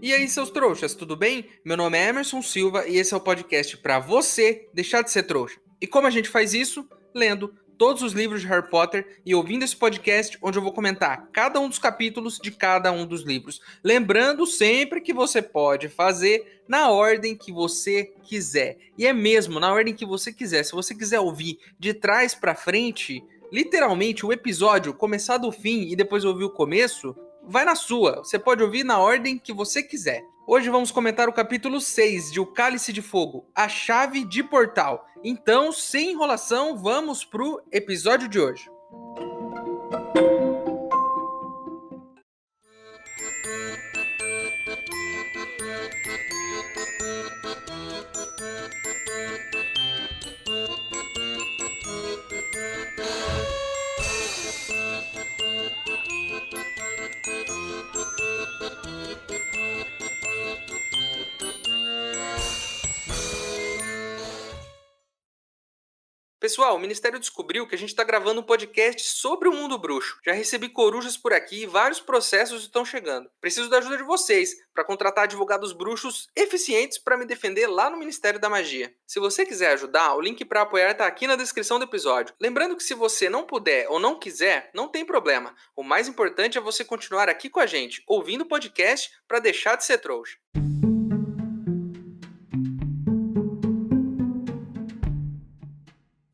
E aí, seus trouxas, tudo bem? Meu nome é Emerson Silva e esse é o podcast para você deixar de ser trouxa. E como a gente faz isso? Lendo todos os livros de Harry Potter e ouvindo esse podcast onde eu vou comentar cada um dos capítulos de cada um dos livros. Lembrando sempre que você pode fazer na ordem que você quiser. E é mesmo na ordem que você quiser. Se você quiser ouvir de trás para frente, literalmente o episódio começar do fim e depois ouvir o começo, vai na sua, você pode ouvir na ordem que você quiser. Hoje vamos comentar o capítulo 6 de O Cálice de Fogo, a chave de portal. Então, sem enrolação, vamos pro episódio de hoje. Pessoal, o Ministério descobriu que a gente está gravando um podcast sobre o mundo bruxo. Já recebi corujas por aqui e vários processos estão chegando. Preciso da ajuda de vocês para contratar advogados bruxos eficientes para me defender lá no Ministério da Magia. Se você quiser ajudar, o link para apoiar está aqui na descrição do episódio. Lembrando que se você não puder ou não quiser, não tem problema. O mais importante é você continuar aqui com a gente, ouvindo o podcast para deixar de ser trouxa.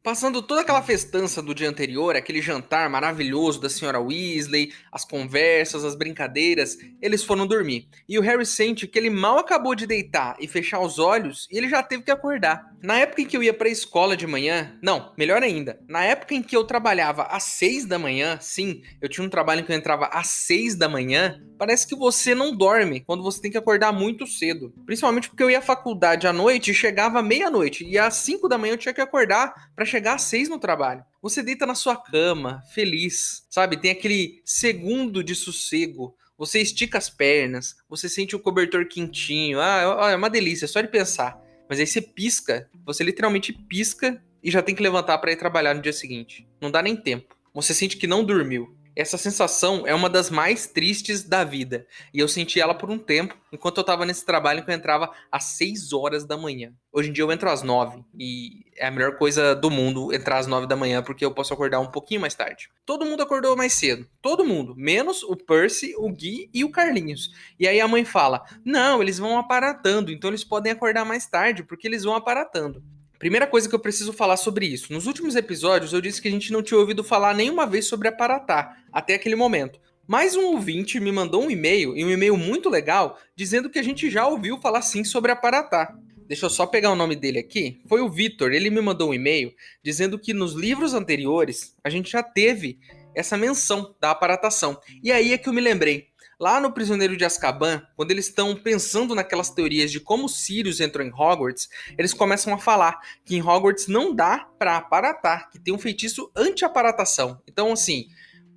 Passando toda aquela festança do dia anterior, aquele jantar maravilhoso da senhora Weasley, as conversas, as brincadeiras, eles foram dormir. E o Harry sente que ele mal acabou de deitar e fechar os olhos e ele já teve que acordar. Na época em que eu ia pra escola de manhã, não, melhor ainda, na época em que eu trabalhava às 6 da manhã, sim, eu tinha um trabalho em que eu entrava às 6 da manhã, parece que você não dorme quando você tem que acordar muito cedo. Principalmente porque eu ia à faculdade à noite e chegava à meia-noite. E às 5 da manhã eu tinha que acordar para chegar às 6 no trabalho. Você deita na sua cama, feliz, sabe? Tem aquele segundo de sossego. Você estica as pernas, você sente o cobertor quentinho. É uma delícia, só de pensar. Mas aí você pisca, você literalmente pisca e já tem que levantar para ir trabalhar no dia seguinte. Não dá nem tempo. Você sente que não dormiu. Essa sensação é uma das mais tristes da vida. E eu senti ela por um tempo, enquanto eu estava nesse trabalho que eu entrava às 6 horas da manhã. Hoje em dia eu entro às 9 e é a melhor coisa do mundo entrar às 9 da manhã porque eu posso acordar um pouquinho mais tarde. Todo mundo acordou mais cedo. Todo mundo. Menos o Percy, o Gui e o Carlinhos. E aí a mãe fala, não, eles vão aparatando, então eles podem acordar mais tarde porque eles vão aparatando. Primeira coisa que eu preciso falar sobre isso. Nos últimos episódios eu disse que a gente não tinha ouvido falar nenhuma vez sobre aparatar, até aquele momento. Mas um ouvinte me mandou um e-mail, e um e-mail muito legal, dizendo que a gente já ouviu falar sim sobre aparatar. Deixa eu só pegar o nome dele aqui. Foi o Vitor, ele me mandou um e-mail dizendo que nos livros anteriores a gente já teve essa menção da aparatação. E aí é que eu me lembrei. Lá no Prisioneiro de Azkaban, quando eles estão pensando naquelas teorias de como Sirius entrou em Hogwarts, eles começam a falar que em Hogwarts não dá pra aparatar, que tem um feitiço anti-aparatação. Então, assim,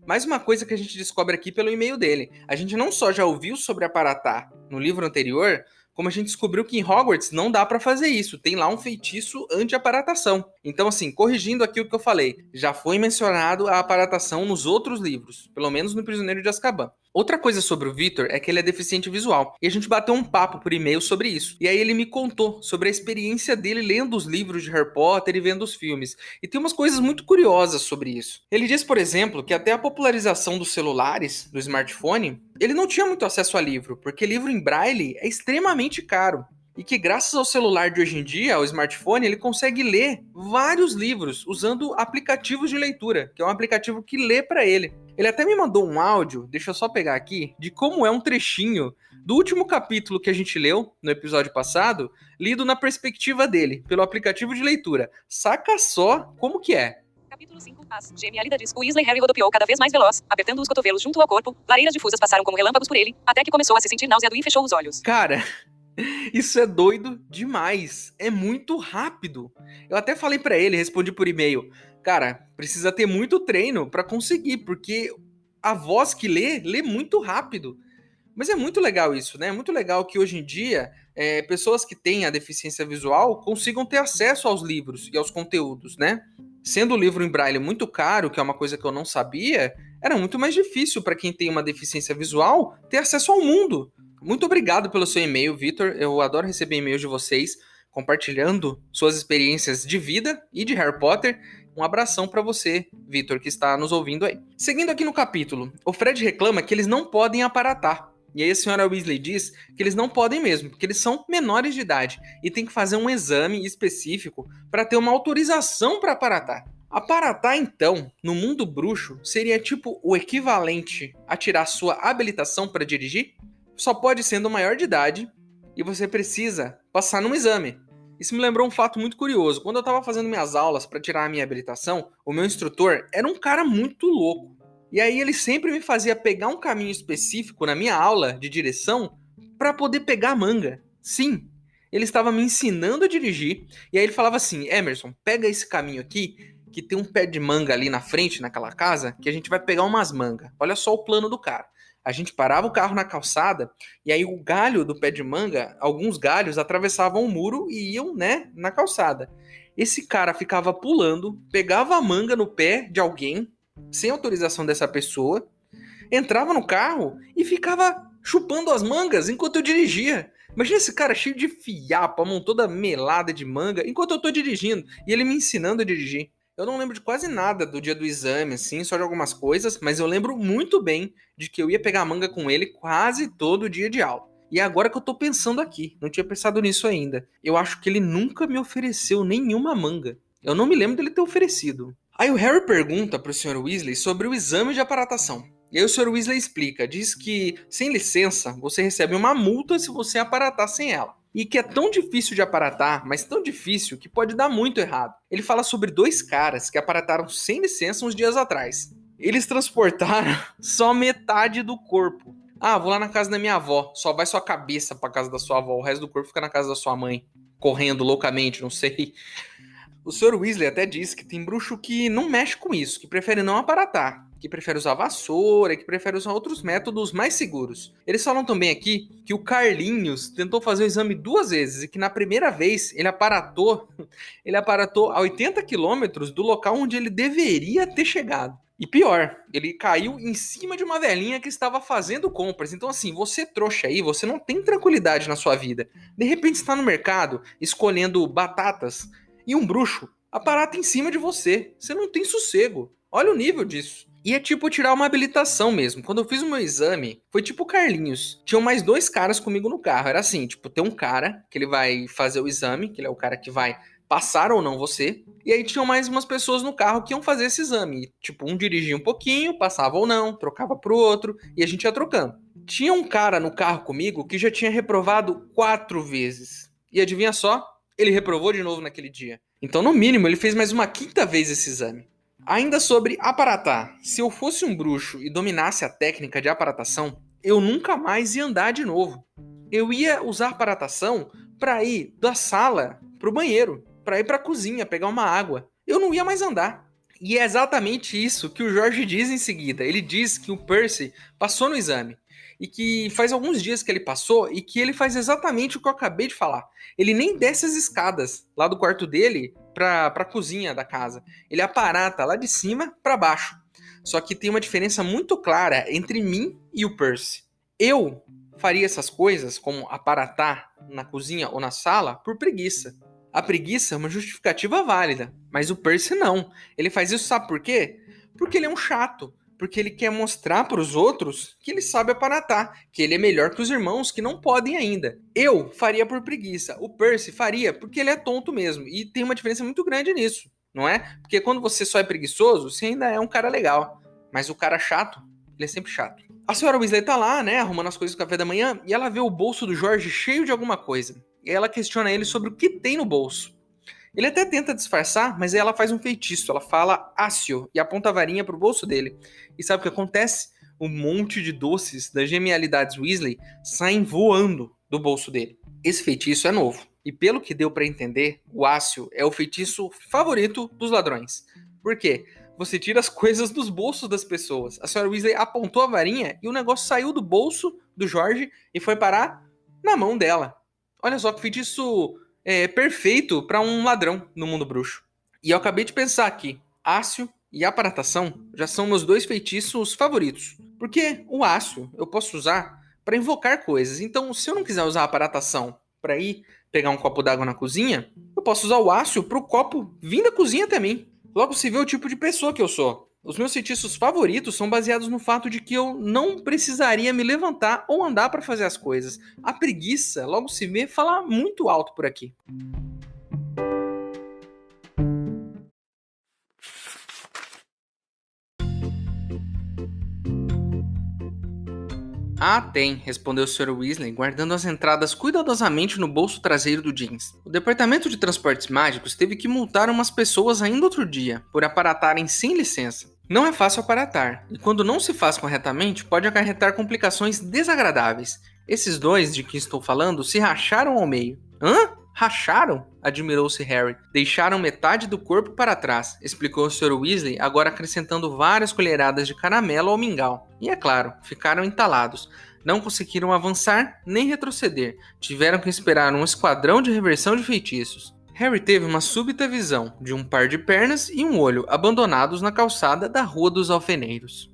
mais uma coisa que a gente descobre aqui pelo e-mail dele. A gente não só já ouviu sobre aparatar no livro anterior, como a gente descobriu que em Hogwarts não dá pra fazer isso. Tem lá um feitiço anti-aparatação. Então, assim, corrigindo aqui o que eu falei, já foi mencionado a aparatação nos outros livros, pelo menos no Prisioneiro de Azkaban. Outra coisa sobre o Victor é que ele é deficiente visual. E a gente bateu um papo por e-mail sobre isso. E aí ele me contou sobre a experiência dele lendo os livros de Harry Potter e vendo os filmes. E tem umas coisas muito curiosas sobre isso. Ele diz, por exemplo, que até a popularização dos celulares, do smartphone, ele não tinha muito acesso a livro, porque livro em braille é extremamente caro. E que graças ao celular de hoje em dia, ao smartphone, ele consegue ler vários livros usando aplicativos de leitura, que é um aplicativo que lê para ele. Ele até me mandou um áudio, deixa eu só pegar aqui, de como é um trechinho do último capítulo que a gente leu no episódio passado, lido na perspectiva dele, pelo aplicativo de leitura. Saca só como que é. Capítulo 5, As Genialida diz, Weasley Harry rodopiou cada vez mais veloz, apertando os cotovelos junto ao corpo, lareiras difusas passaram como relâmpagos por ele, até que começou a se sentir nauseado e fechou os olhos. Cara, isso é doido demais. É muito rápido. Eu até falei pra ele, respondi por e-mail. Cara, precisa ter muito treino pra conseguir, porque a voz que lê muito rápido. Mas é muito legal isso, né? É muito legal que hoje em dia pessoas que têm a deficiência visual consigam ter acesso aos livros e aos conteúdos, né? Sendo o livro em braille muito caro, que é uma coisa que eu não sabia, era muito mais difícil para quem tem uma deficiência visual ter acesso ao mundo. Muito obrigado pelo seu e-mail, Vitor. Eu adoro receber e-mails de vocês compartilhando suas experiências de vida e de Harry Potter. Um abração para você, Vitor, que está nos ouvindo aí. Seguindo aqui no capítulo, o Fred reclama que eles não podem aparatar. E aí a senhora Weasley diz que eles não podem mesmo, porque eles são menores de idade e tem que fazer um exame específico para ter uma autorização para aparatar. Aparatar, então, no mundo bruxo, seria tipo o equivalente a tirar sua habilitação para dirigir? Só pode sendo maior de idade e você precisa passar num exame. Isso me lembrou um fato muito curioso. Quando eu estava fazendo minhas aulas para tirar a minha habilitação, o meu instrutor era um cara muito louco. E aí ele sempre me fazia pegar um caminho específico na minha aula de direção para poder pegar a manga. Sim, ele estava me ensinando a dirigir e aí ele falava assim: Emerson, pega esse caminho aqui que tem um pé de manga ali na frente, naquela casa, que a gente vai pegar umas mangas. Olha só o plano do cara. A gente parava o carro na calçada e aí o galho do pé de manga, alguns galhos atravessavam o muro e iam, né, na calçada. Esse cara ficava pulando, pegava a manga no pé de alguém, sem autorização dessa pessoa, entrava no carro e ficava chupando as mangas enquanto eu dirigia. Imagina esse cara cheio de fiapo, a mão toda melada de manga, enquanto eu tô dirigindo, e ele me ensinando a dirigir. Eu não lembro de quase nada do dia do exame, assim, só de algumas coisas, mas eu lembro muito bem de que eu ia pegar a manga com ele quase todo dia de aula. E é agora que eu tô pensando aqui, não tinha pensado nisso ainda. Eu acho que ele nunca me ofereceu nenhuma manga. Eu não me lembro dele ter oferecido. Aí o Harry pergunta pro Sr. Weasley sobre o exame de aparatação. E aí o Sr. Weasley explica, diz que, sem licença, você recebe uma multa se você aparatar sem ela. E que é tão difícil de aparatar, mas tão difícil que pode dar muito errado. Ele fala sobre dois caras que aparataram sem licença uns dias atrás. Eles transportaram só metade do corpo. Ah, vou lá na casa da minha avó, só vai sua cabeça pra casa da sua avó, o resto do corpo fica na casa da sua mãe, correndo loucamente, não sei. O Sr. Weasley até diz que tem bruxo que não mexe com isso, que prefere não aparatar, que prefere usar vassoura, que prefere usar outros métodos mais seguros. Eles falam também aqui que o Carlinhos tentou fazer o exame 2 vezes e que na primeira vez ele aparatou a 80 quilômetros do local onde ele deveria ter chegado. E pior, ele caiu em cima de uma velhinha que estava fazendo compras. Então, assim, você trouxa aí, você não tem tranquilidade na sua vida. De repente, você está no mercado escolhendo batatas e um bruxo aparata em cima de você. Você não tem sossego. Olha o nível disso. E é tipo tirar uma habilitação mesmo. Quando eu fiz o meu exame, foi tipo Carlinhos. Tinham mais dois caras comigo no carro. Era assim, tipo, tem um cara que ele vai fazer o exame, que ele é o cara que vai passar ou não você. E aí tinham mais umas pessoas no carro que iam fazer esse exame. Tipo, um dirigia um pouquinho, passava ou não, trocava pro outro, e a gente ia trocando. Tinha um cara no carro comigo que já tinha reprovado 4 vezes. E adivinha só? Ele reprovou de novo naquele dia. Então, no mínimo, ele fez mais uma 5ª vez esse exame. Ainda sobre aparatar. Se eu fosse um bruxo e dominasse a técnica de aparatação, eu nunca mais ia andar de novo. Eu ia usar aparatação para ir da sala pro banheiro, para ir para a cozinha, pegar uma água. Eu não ia mais andar. E é exatamente isso que o Jorge diz em seguida. Ele diz que o Percy passou no exame. E que faz alguns dias que ele passou e que ele faz exatamente o que eu acabei de falar. Ele nem desce as escadas lá do quarto dele para a cozinha da casa. Ele aparata lá de cima para baixo. Só que tem uma diferença muito clara entre mim e o Percy. Eu faria essas coisas, como aparatar na cozinha ou na sala, por preguiça. A preguiça é uma justificativa válida, mas o Percy não. Ele faz isso, sabe por quê? Porque ele é um chato. Porque ele quer mostrar para os outros que ele sabe aparatar, que ele é melhor que os irmãos que não podem ainda. Eu faria por preguiça, o Percy faria porque ele é tonto mesmo, e tem uma diferença muito grande nisso, não é? Porque quando você só é preguiçoso, você ainda é um cara legal, mas o cara chato, ele é sempre chato. A senhora Weasley tá lá, né, arrumando as coisas do café da manhã, e ela vê o bolso do Jorge cheio de alguma coisa, e ela questiona ele sobre o que tem no bolso. Ele até tenta disfarçar, mas aí ela faz um feitiço. Ela fala Ácio e aponta a varinha pro bolso dele. E sabe o que acontece? Um monte de doces das genialidades Weasley saem voando do bolso dele. Esse feitiço é novo. E pelo que deu para entender, o Ácio é o feitiço favorito dos ladrões. Por quê? Você tira as coisas dos bolsos das pessoas. A senhora Weasley apontou a varinha e o negócio saiu do bolso do Jorge e foi parar na mão dela. Olha só que feitiço perfeito para um ladrão no mundo bruxo. E eu acabei de pensar aqui, Ácio e aparatação já são meus 2 feitiços favoritos. Porque o Ácio eu posso usar para invocar coisas. Então, se eu não quiser usar a aparatação para ir pegar um copo d'água na cozinha, eu posso usar o ácio para o copo vir da cozinha até mim. Logo se vê o tipo de pessoa que eu sou. Os meus feitiços favoritos são baseados no fato de que eu não precisaria me levantar ou andar para fazer as coisas. A preguiça, logo se vê, fala muito alto por aqui. Ah, tem, respondeu o Sr. Weasley, guardando as entradas cuidadosamente no bolso traseiro do jeans. O Departamento de Transportes Mágicos teve que multar umas pessoas ainda outro dia, por aparatarem sem licença. Não é fácil aparatar, e quando não se faz corretamente, pode acarretar complicações desagradáveis. Esses dois de que estou falando se racharam ao meio. Hã? Racharam? Admirou-se Harry. Deixaram metade do corpo para trás, explicou o Sr. Weasley, agora acrescentando várias colheradas de caramelo ao mingau. E é claro, ficaram entalados. Não conseguiram avançar nem retroceder. Tiveram que esperar um esquadrão de reversão de feitiços. Harry teve uma súbita visão de um par de pernas e um olho abandonados na calçada da Rua dos Alfeneiros.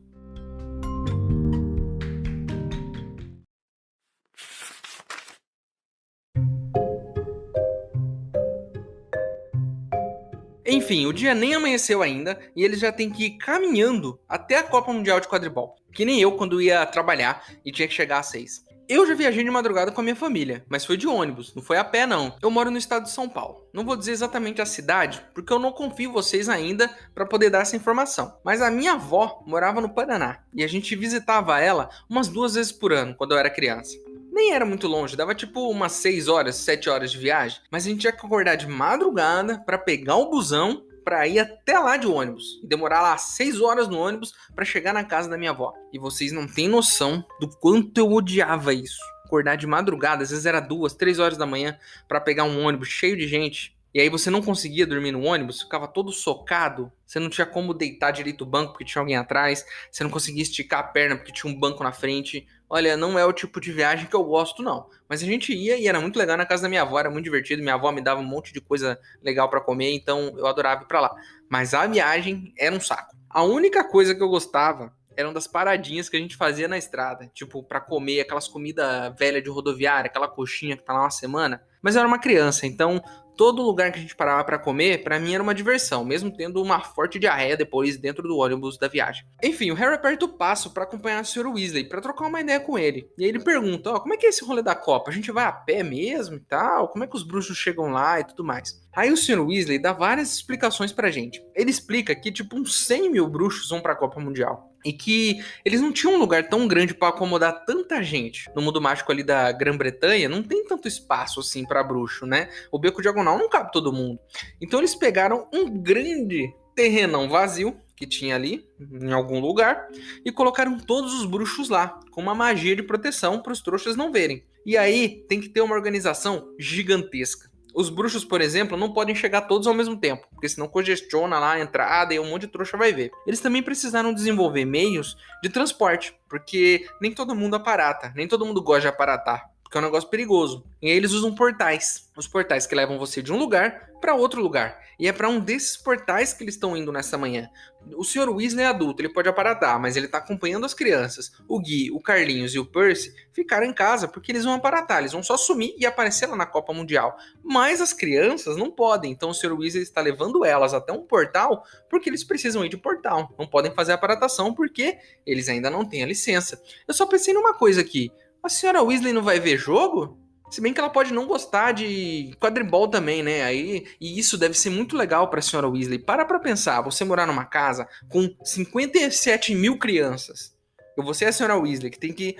Enfim, o dia nem amanheceu ainda e eles já têm que ir caminhando até a Copa Mundial de Quadribol. Que nem eu quando ia trabalhar e tinha que chegar às 6. Eu já viajei de madrugada com a minha família, mas foi de ônibus, não foi a pé não. Eu moro no estado de São Paulo. Não vou dizer exatamente a cidade, porque eu não confio em vocês ainda para poder dar essa informação. Mas a minha avó morava no Paraná e a gente visitava ela umas 2 vezes por ano quando eu era criança. Nem era muito longe, dava tipo umas 6 horas, 7 horas de viagem, mas a gente tinha que acordar de madrugada para pegar o busão para ir até lá de ônibus e demorar lá 6 horas no ônibus para chegar na casa da minha avó. E vocês não têm noção do quanto eu odiava isso. Acordar de madrugada, às vezes era 2, 3 horas da manhã para pegar um ônibus cheio de gente. E aí você não conseguia dormir no ônibus, ficava todo socado, você não tinha como deitar direito o banco porque tinha alguém atrás, você não conseguia esticar a perna porque tinha um banco na frente. Olha, não é o tipo de viagem que eu gosto, não. Mas a gente ia e era muito legal na casa da minha avó, era muito divertido. Minha avó me dava um monte de coisa legal pra comer, então eu adorava ir pra lá. Mas a viagem era um saco. A única coisa que eu gostava eram das paradinhas que a gente fazia na estrada. Tipo, pra comer aquelas comidas velhas de rodoviária, aquela coxinha que tá lá uma semana. Mas eu era uma criança, então todo lugar que a gente parava pra comer, pra mim era uma diversão, mesmo tendo uma forte diarreia depois dentro do ônibus da viagem. Enfim, o Harry aperta o passo pra acompanhar o Sr. Weasley, pra trocar uma ideia com ele. E aí ele pergunta, como é que é esse rolê da Copa? A gente vai a pé mesmo e tal? Como é que os bruxos chegam lá e tudo mais? Aí o Sr. Weasley dá várias explicações pra gente. Ele explica que tipo uns 100 mil bruxos vão pra Copa Mundial. E que eles não tinham um lugar tão grande para acomodar tanta gente. No mundo mágico ali da Grã-Bretanha, não tem tanto espaço assim para bruxo, né? O beco diagonal não cabe todo mundo. Então eles pegaram um grande terrenão vazio que tinha ali, em algum lugar, e colocaram todos os bruxos lá, com uma magia de proteção para os trouxas não verem. E aí tem que ter uma organização gigantesca. Os bruxos, por exemplo, não podem chegar todos ao mesmo tempo, porque senão congestiona lá a entrada e um monte de trouxa vai ver. Eles também precisaram desenvolver meios de transporte, porque nem todo mundo aparata, nem todo mundo gosta de aparatar, porque é um negócio perigoso. E aí eles usam portais, os portais que levam você de um lugar para outro lugar. E é para um desses portais que eles estão indo nessa manhã. O Sr. Weasley é adulto, ele pode aparatar, mas ele tá acompanhando as crianças. O Gui, o Carlinhos e o Percy ficaram em casa porque eles vão aparatar, eles vão só sumir e aparecer lá na Copa Mundial. Mas as crianças não podem, então o Sr. Weasley está levando elas até um portal porque eles precisam ir de portal. Não podem fazer aparatação porque eles ainda não têm a licença. Eu só pensei numa coisa aqui. A senhora Weasley não vai ver jogo? Se bem que ela pode não gostar de quadribol também, né? Aí, e isso deve ser muito legal para a senhora Weasley. Para pra pensar, você morar numa casa com 57 mil crianças. E você é a senhora Weasley, que tem que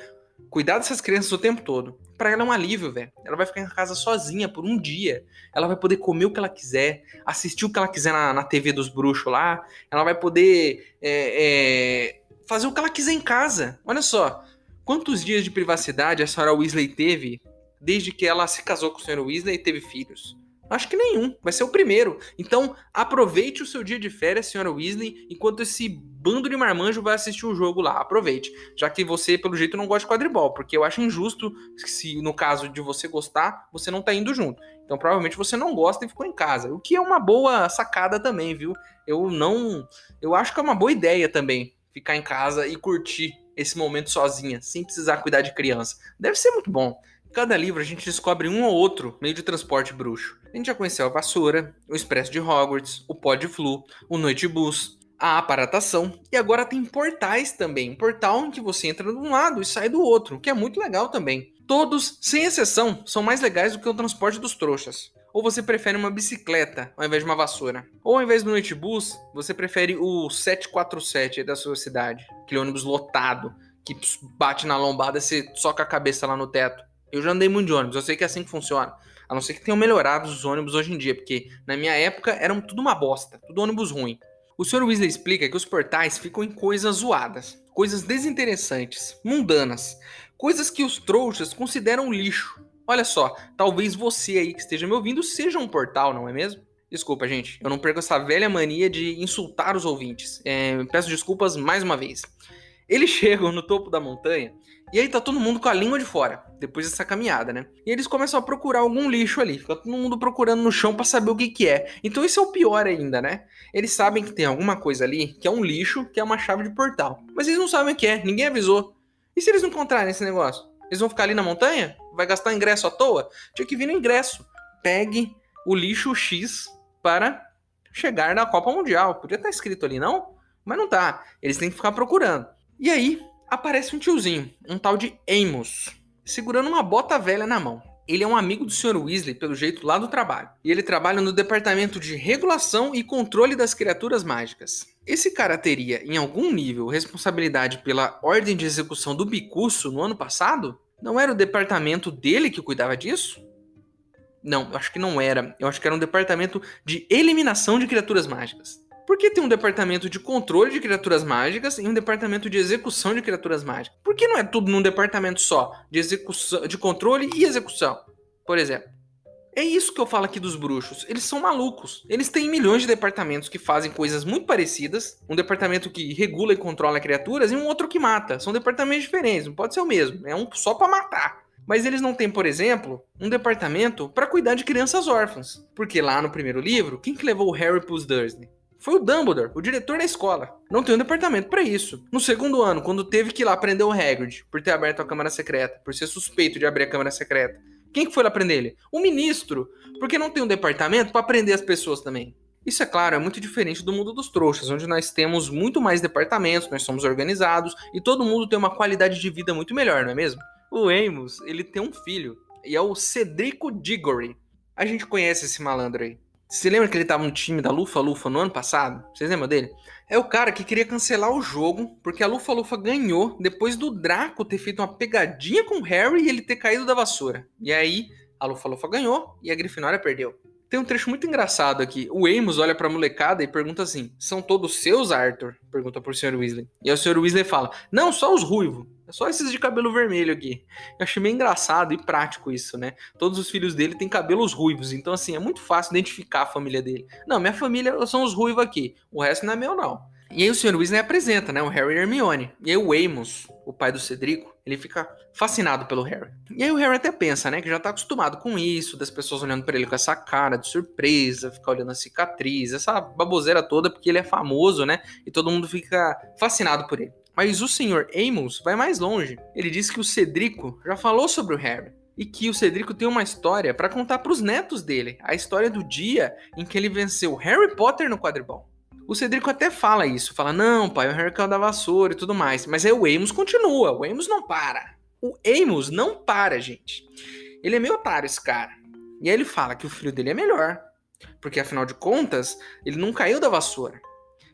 cuidar dessas crianças o tempo todo. Para ela é um alívio, velho. Ela vai ficar em casa sozinha por um dia. Ela vai poder comer o que ela quiser, assistir o que ela quiser na TV dos bruxos lá. Ela vai poder fazer o que ela quiser em casa. Olha só, quantos dias de privacidade a senhora Weasley teve desde que ela se casou com o Sr. Weasley e teve filhos? Acho que nenhum, vai ser o primeiro. Então, aproveite o seu dia de férias, Sra. Weasley, enquanto esse bando de marmanjo vai assistir o jogo lá. Aproveite, já que você, pelo jeito, não gosta de quadribol, porque eu acho injusto se, no caso de você gostar, você não tá indo junto. Então, provavelmente você não gosta e ficou em casa, o que é uma boa sacada também, viu? Eu acho que é uma boa ideia também, ficar em casa e curtir esse momento sozinha, sem precisar cuidar de criança. Deve ser muito bom. Em cada livro a gente descobre um ou outro meio de transporte bruxo. A gente já conheceu a vassoura, o expresso de Hogwarts, o pó de flu, o noitebus, a aparatação, e agora tem portais também. Um portal em que você entra de um lado e sai do outro, que é muito legal também. Todos, sem exceção, são mais legais do que o transporte dos trouxas. Ou você prefere uma bicicleta ao invés de uma vassoura? Ou ao invés do noitebus, você prefere o 747 da sua cidade? Aquele ônibus lotado, que bate na lombada e você soca a cabeça lá no teto. Eu já andei muito de ônibus, eu sei que é assim que funciona. A não ser que tenham melhorado os ônibus hoje em dia, porque na minha época eram tudo uma bosta, tudo ônibus ruim. O Sr. Weasley explica que os portais ficam em coisas zoadas, coisas desinteressantes, mundanas, coisas que os trouxas consideram lixo. Olha só, talvez você aí que esteja me ouvindo seja um portal, não é mesmo? Desculpa, gente, eu não perco essa velha mania de insultar os ouvintes. Peço desculpas mais uma vez. Eles chegam no topo da montanha e aí tá todo mundo com a língua de fora, depois dessa caminhada, né? E eles começam a procurar algum lixo ali, fica todo mundo procurando no chão pra saber o que que é. Então isso é o pior ainda, né? Eles sabem que tem alguma coisa ali que é um lixo, que é uma chave de portal. Mas eles não sabem o que é, ninguém avisou. E se eles não encontrarem esse negócio? Eles vão ficar ali na montanha? Vai gastar ingresso à toa? Tinha que vir no ingresso. Pegue o lixo X para chegar na Copa Mundial. Podia estar escrito ali, não? Mas não tá. Eles têm que ficar procurando. E aí, aparece um tiozinho, um tal de Amos, segurando uma bota velha na mão. Ele é um amigo do Sr. Weasley, pelo jeito, lá do trabalho. E ele trabalha no departamento de regulação e controle das criaturas mágicas. Esse cara teria, em algum nível, responsabilidade pela ordem de execução do Bicurso no ano passado? Não era o departamento dele que cuidava disso? Não, eu acho que não era. Eu acho que era um departamento de eliminação de criaturas mágicas. Por que tem um departamento de controle de criaturas mágicas e um departamento de execução de criaturas mágicas? Por que não é tudo num departamento só, de execução, de controle e execução, por exemplo? É isso que eu falo aqui dos bruxos. Eles são malucos. Eles têm milhões de departamentos que fazem coisas muito parecidas. Um departamento que regula e controla criaturas e um outro que mata. São departamentos diferentes, não pode ser o mesmo. É um só pra matar. Mas eles não têm, por exemplo, um departamento para cuidar de crianças órfãs. Porque lá no primeiro livro, quem que levou o Harry pros Dursley? Foi o Dumbledore, o diretor da escola. Não tem um departamento para isso. No segundo ano, quando teve que ir lá prender o Hagrid por ter aberto a Câmara Secreta, por ser suspeito de abrir a Câmara Secreta, quem que foi lá prender ele? O ministro, porque não tem um departamento para prender as pessoas também. Isso, é claro, é muito diferente do mundo dos trouxas, onde nós temos muito mais departamentos, nós somos organizados e todo mundo tem uma qualidade de vida muito melhor, não é mesmo? O Amos, ele tem um filho, e é o Cedrico Diggory. A gente conhece esse malandro aí. Você lembra que ele tava no time da Lufa-Lufa no ano passado? Vocês lembram dele? É o cara que queria cancelar o jogo porque a Lufa-Lufa ganhou depois do Draco ter feito uma pegadinha com o Harry e ele ter caído da vassoura. E aí, a Lufa-Lufa ganhou e a Grifinória perdeu. Tem um trecho muito engraçado aqui. O Amos olha pra molecada e pergunta assim: são todos seus, Arthur? Pergunta pro Sr. Weasley. E aí o Sr. Weasley fala: não, só os ruivos. É só esses de cabelo vermelho aqui. Eu achei meio engraçado e prático isso, né? Todos os filhos dele têm cabelos ruivos. Então, assim, é muito fácil identificar a família dele. Não, minha família são os ruivos aqui. O resto não é meu, não. E aí o Sr. Weasley apresenta, né? O Harry e Hermione. E aí o Amos, o pai do Cedrico, ele fica fascinado pelo Harry. E aí o Harry até pensa, né? Que já tá acostumado com isso, das pessoas olhando pra ele com essa cara de surpresa, ficar olhando a cicatriz, essa baboseira toda, porque ele é famoso, né? E todo mundo fica fascinado por ele. Mas o Sr. Amos vai mais longe. Ele diz que o Cedrico já falou sobre o Harry. E que o Cedrico tem uma história para contar para os netos dele. A história do dia em que ele venceu Harry Potter no quadribol. O Cedrico até fala isso. Fala, não pai, o Harry caiu da vassoura e tudo mais. Mas aí o Amos continua. O Amos não para. O Amos não para, gente. Ele é meio otário, esse cara. E aí ele fala que o filho dele é melhor. Porque afinal de contas, ele não caiu da vassoura.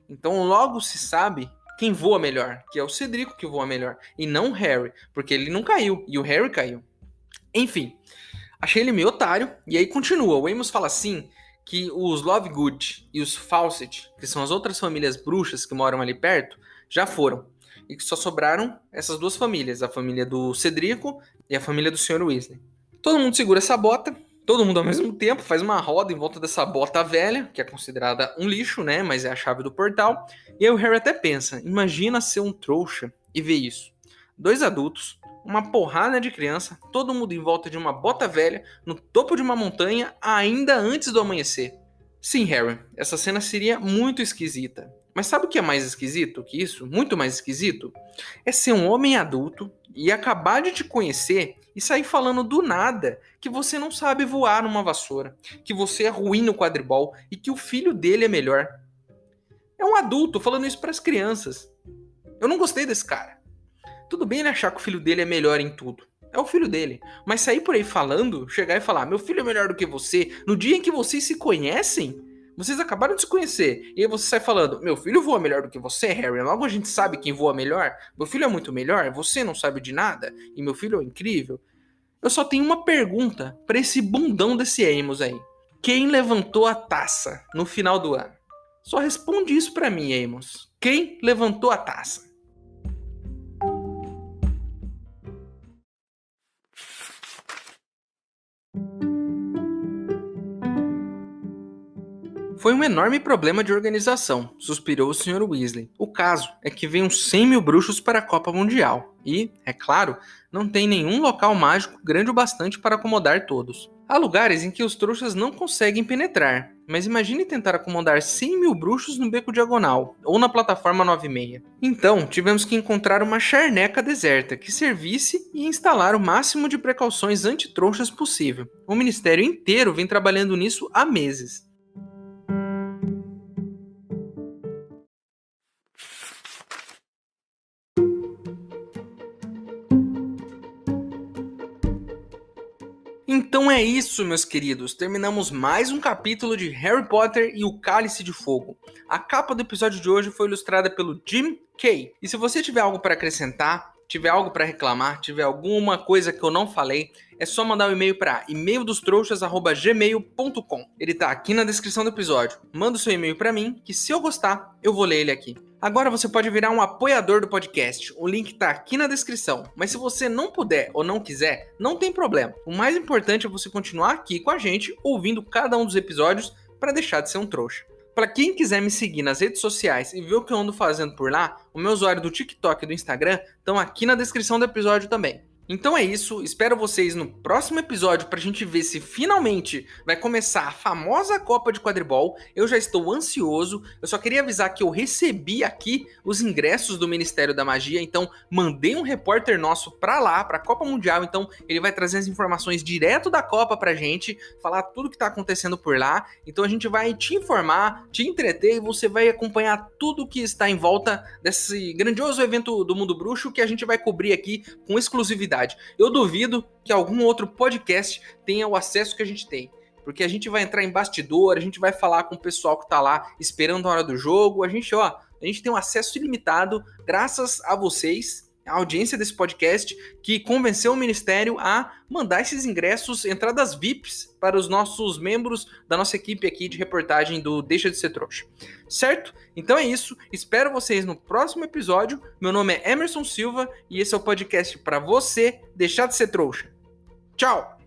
Então logo se sabe quem voa melhor, que é o Cedrico que voa melhor, e não o Harry, porque ele não caiu, e o Harry caiu. Enfim, achei ele meio otário, e aí continua. O Amos fala assim, que os Lovegood e os Fawcett, que são as outras famílias bruxas que moram ali perto, já foram. E que só sobraram essas duas famílias, a família do Cedrico e a família do Sr. Weasley. Todo mundo segura essa bota, todo mundo ao mesmo tempo faz uma roda em volta dessa bota velha, que é considerada um lixo, né? Mas é a chave do portal. E aí o Harry até pensa, imagina ser um trouxa e ver isso. 2 adultos, uma porrada de criança, todo mundo em volta de uma bota velha, no topo de uma montanha, ainda antes do amanhecer. Sim, Harry, essa cena seria muito esquisita. Mas sabe o que é mais esquisito que isso? Muito mais esquisito? É ser um homem adulto e acabar de te conhecer e sair falando do nada que você não sabe voar numa vassoura, que você é ruim no quadribol e que o filho dele é melhor. É um adulto falando isso para as crianças. Eu não gostei desse cara. Tudo bem ele achar que o filho dele é melhor em tudo. É o filho dele. Mas sair por aí falando, chegar e falar, meu filho é melhor do que você, no dia em que vocês se conhecem, vocês acabaram de se conhecer, e aí você sai falando, meu filho voa melhor do que você, Harry, logo a gente sabe quem voa melhor, meu filho é muito melhor, você não sabe de nada, e meu filho é incrível. Eu só tenho uma pergunta pra esse bundão desse Amos aí. Quem levantou a taça no final do ano? Só responde isso pra mim, Amos. Quem levantou a taça? Foi um enorme problema de organização, suspirou o Sr. Weasley. O caso é que vem uns 100 mil bruxos para a Copa Mundial. E, é claro, não tem nenhum local mágico grande o bastante para acomodar todos. Há lugares em que os trouxas não conseguem penetrar, mas imagine tentar acomodar 100 mil bruxos no beco diagonal, ou na plataforma 96. Então, tivemos que encontrar uma charneca deserta que servisse e instalar o máximo de precauções anti-trouxas possível. O ministério inteiro vem trabalhando nisso há meses. Então é isso, meus queridos. Terminamos mais um capítulo de Harry Potter e o Cálice de Fogo. A capa do episódio de hoje foi ilustrada pelo Jim Kay. E se você tiver algo para acrescentar, tiver algo para reclamar, tiver alguma coisa que eu não falei, é só mandar um e-mail para emaildostrouxas@gmail.com. Ele tá aqui na descrição do episódio. Manda o seu e-mail para mim, que se eu gostar, eu vou ler ele aqui. Agora você pode virar um apoiador do podcast, o link tá aqui na descrição. Mas se você não puder ou não quiser, não tem problema. O mais importante é você continuar aqui com a gente, ouvindo cada um dos episódios para deixar de ser um trouxa. Para quem quiser me seguir nas redes sociais e ver o que eu ando fazendo por lá, o meu usuário do TikTok e do Instagram estão aqui na descrição do episódio também. Então é isso, espero vocês no próximo episódio pra gente ver se finalmente vai começar a famosa Copa de Quadribol. Eu já estou ansioso, eu só queria avisar que eu recebi aqui os ingressos do Ministério da Magia, então mandei um repórter nosso pra lá, pra Copa Mundial, então ele vai trazer as informações direto da Copa pra gente, falar tudo que tá acontecendo por lá, então a gente vai te informar, te entreter e você vai acompanhar tudo que está em volta desse grandioso evento do Mundo Bruxo que a gente vai cobrir aqui com exclusividade. Eu duvido que algum outro podcast tenha o acesso que a gente tem, porque a gente vai entrar em bastidor, a gente vai falar com o pessoal que tá lá esperando a hora do jogo, a gente tem um acesso ilimitado graças a vocês, a audiência desse podcast, que convenceu o Ministério a mandar esses ingressos, entradas VIPs, para os nossos membros da nossa equipe aqui de reportagem do Deixa de Ser Trouxa. Certo? Então é isso. Espero vocês no próximo episódio. Meu nome é Emerson Silva e esse é o podcast para você deixar de ser trouxa. Tchau!